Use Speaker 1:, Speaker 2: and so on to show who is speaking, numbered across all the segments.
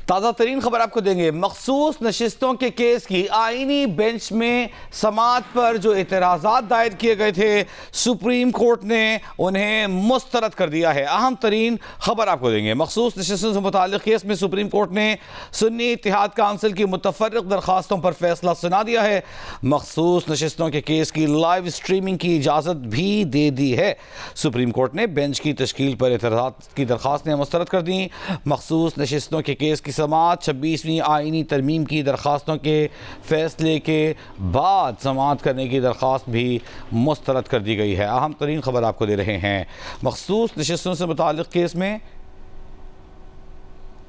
Speaker 1: ताज़ा तरीन खबर आपको देंगे। मखसूस नशिस्तों के केस की आईनी बेंच में समाअत पर जो एतराज़ात दायर किए गए थे, सुप्रीम कोर्ट ने उन्हें मुस्तरद कर दिया है। अहम तरीन खबर आपको देंगे। मखसूस नशिस्तों से मुताल्लिक़ केस में सुप्रीम कोर्ट ने सुन्नी इत्तेहाद काउंसिल की मुतफर्रिक़ दरखास्तों पर फैसला सुना दिया है। मखसूस नशिस्तों के केस की लाइव स्ट्रीमिंग की इजाज़त भी दे दी है। सुप्रीम कोर्ट ने बेंच की तश्कील पर एतराज़ात की दरखास्तें मुस्तरद कर दी। मखसूस नशिस्तों के केस की समाअत 26वीं आईनी तरमीम की दरखास्तों के फैसले के बाद समाअत करने की दरख्वास्त भी मुस्तरद कर दी गई है। अहम तरीन खबर आपको दे रहे हैं। मखसूस नशिस्तों से मुताल्लिक़ केस में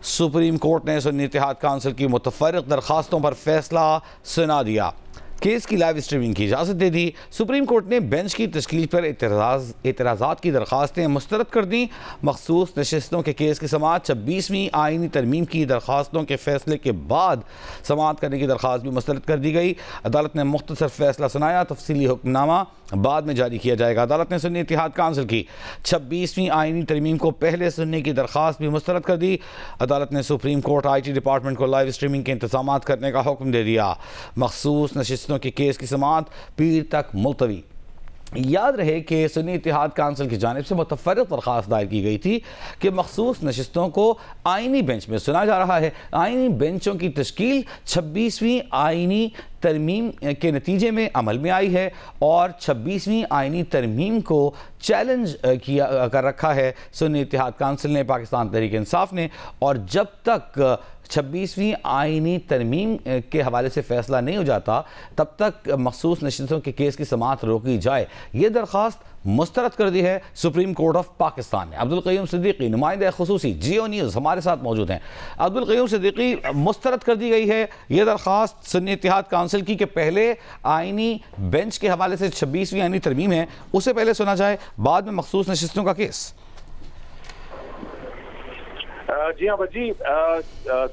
Speaker 1: सुप्रीम कोर्ट ने सुन्नी इत्तेहाद काउंसिल की मुतफर्रिक़ दरखास्तों पर फैसला सुना दिया। केस की लाइव स्ट्रीमिंग की इजाज़त दे दी। सुप्रीम कोर्ट ने बेंच की तश्कील पर एतराज़ात की दरखास्तें मुस्तरद कर दी। मखसूस नशिस्तों के केस की समाअत 26वीं आईनी तरमीम की दरखास्तों के फैसले के बाद समाअत करने की दरख्वास्त भी मुस्तरद कर दी गई। अदालत ने मुख्तसर फैसला सुनाया। तफसीली हुक्मनामा बाद में जारी किया जाएगा। अदालत ने सुन्नी इत्तेहाद काउंसिल की 26वीं आईनी तरमीम को पहले सुनने की दरख्वास्त भी मुस्तरद कर दी। अदालत ने सुप्रीम कोर्ट IT डिपार्टमेंट को लाइव स्ट्रीमिंग के इंतजाम करने का हुक्म दे दिया। मखसूस नशिस्तों के केस की समाअत पीर तक मुलतवी। याद रहे कि सुन्नी इत्तेहाद काउंसिल की जानिब से मुतफर्रिक़ दरख्वास्त दायर की गई थी कि मखसूस नशिस्तों को आईनी बेंच में सुना जा रहा है। आईनी बेंचों की तश्कील 26वीं आईनी तरमीम के नतीजे में अमल में आई है और 26वीं आईनी तरमीम को चैलेंज किया कर रखा है सुन्नी इत्तेहाद काउंसिल ने, पाकिस्तान तहरीक इंसाफ ने। और जब तक 26वीं आईनी तरमीम के हवाले से फ़ैसला नहीं हो जाता तब तक मखसूस नशिस्तों के केस की समाअत रोकी जाए, ये दरख्वास्त मुस्तरद कर दी है सुप्रीम कोर्ट ऑफ पाकिस्तान ने। अब्दुल क़य्यूम सिद्दीकी नुमाइंदा खुसूसी जियो न्यूज़ हमारे साथ मौजूद हैं। अब्दुल क़य्यूम सिद्दीकी, मुस्तरद कर दी गई है ये दरख्वास्त सुन्नी इत्तेहाद काउंसिल की कि पहले आईनी बेंच के हवाले से 26वीं आईनी तरमीम है उसे पहले सुना जाए, बाद में मखसूस नशिस्तों का केस।
Speaker 2: जी हाँ वजी,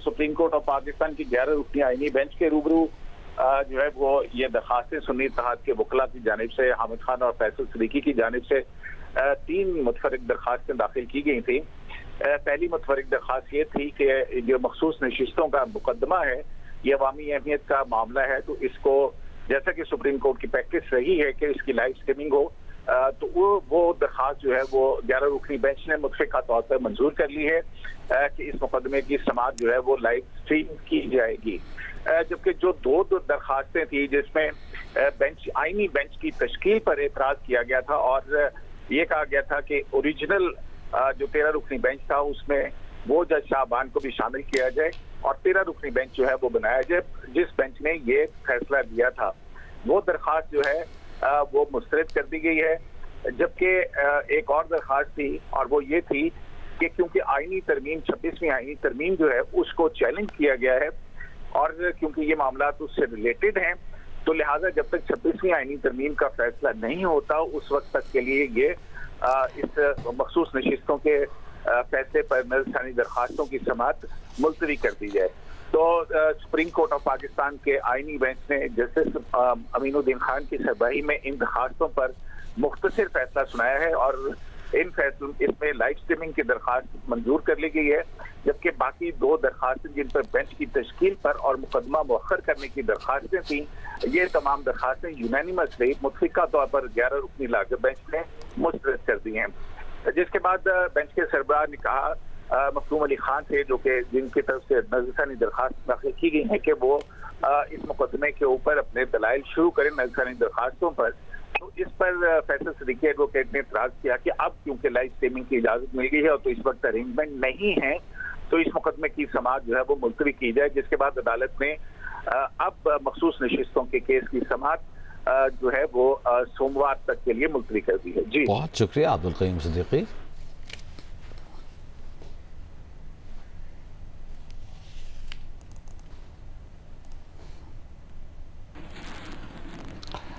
Speaker 2: सुप्रीम कोर्ट ऑफ पाकिस्तान की 11 रुकनी आईनी बेंच के रूबरू जो है वो ये दरखास्तें सुन्नी इत्तेहाद के वकला की जानिब से, हामिद खान और फैसल सिद्दीकी की जानिब से 3 मुतफर्रिक़ दरखास्तें दाखिल की गई थी। पहली मुतफर्रिक़ दरखास्त ये थी कि जो मखसूस नशिस्तों का मुकदमा है ये अवामी अहमियत का मामला है, तो इसको जैसा कि सुप्रीम कोर्ट की प्रैक्टिस रही है कि इसकी लाइव स्ट्रीमिंग हो, तो वो दरखास्त जो है वो 11 रुकनी बेंच ने मुतफ़िक़ा तौर पर मंजूर कर ली है कि इस मुकदमे की समाअत जो है वो लाइव स्ट्रीम की जाएगी। जबकि जो दो दरखास्तें थी जिसमें आईनी बेंच की तश्कील पर एतराज़ किया गया था और ये कहा गया था कि ओरिजिनल जो 13 रुकनी बेंच था उसमें वो जज शाहबान को भी शामिल किया जाए और 13 रुकनी बेंच जो है वो बनाया जाए जिस बेंच ने ये फैसला दिया था, वो दरखास्त जो है वो मुस्तरद कर दी गई है। जबकि एक और दरखास्त थी और वो ये थी कि क्योंकि आईनी तरमीम 26वीं आईनी तरमीम जो है उसको चैलेंज किया गया है और क्योंकि ये मामला उससे रिलेटेड हैं, तो लिहाजा जब तक 26वीं आईनी तरमीम का फैसला नहीं होता उस वक्त तक के लिए ये इस मखसूस नशिस्तों के फैसले पर नज़रसानी दरखास्तों की समाअत मुलतवी कर दी जाए। तो सुप्रीम कोर्ट ऑफ पाकिस्तान के आईनी बेंच ने जस्टिस अमीनुद्दीन खान की सरबराही में इन दरखास्तों पर मुख्तसर फैसला सुनाया है और इसमें लाइव स्ट्रीमिंग की दरखास्त मंजूर कर ली गई है। जबकि बाकी 2 दरखास्तें जिन पर बेंच की तश्कील पर और मुकदमा मुअख्खर करने की दरखास्तें थी, ये तमाम दरखास्तें यूनानिमसली मुतफ़िक़ा तौर पर 11 रुकनी लाके बेंच ने मुस्तरद कर दी हैं। जिसके बाद बेंच के सरबराह ने कहा मखदूम अली खान थे जो कि जिनकी तरफ से नज़रसानी दरखास्त दाखिल की गई है कि वो इस मुकदमे के ऊपर अपने दलाइल शुरू करें नज़रसानी दरखास्तों पर। तो इस पर फैसल सिद्दीकी एडवोकेट ने इतराज़ किया कि अब क्योंकि लाइव स्ट्रीमिंग की इजाज़त मिल गई है और तो इस वक्त अरेंजमेंट नहीं है तो इस मुकदमे की समाअत जो है वो मुलतवी की जाए। जिसके बाद अदालत ने अब मखसूस नशिस्तों के केस की समाअत जो है वो सोमवार तक के लिए मुलतवी कर दी है। जी
Speaker 1: बहुत शुक्रिया अब्दुल क़य्यूम सिद्दीकी।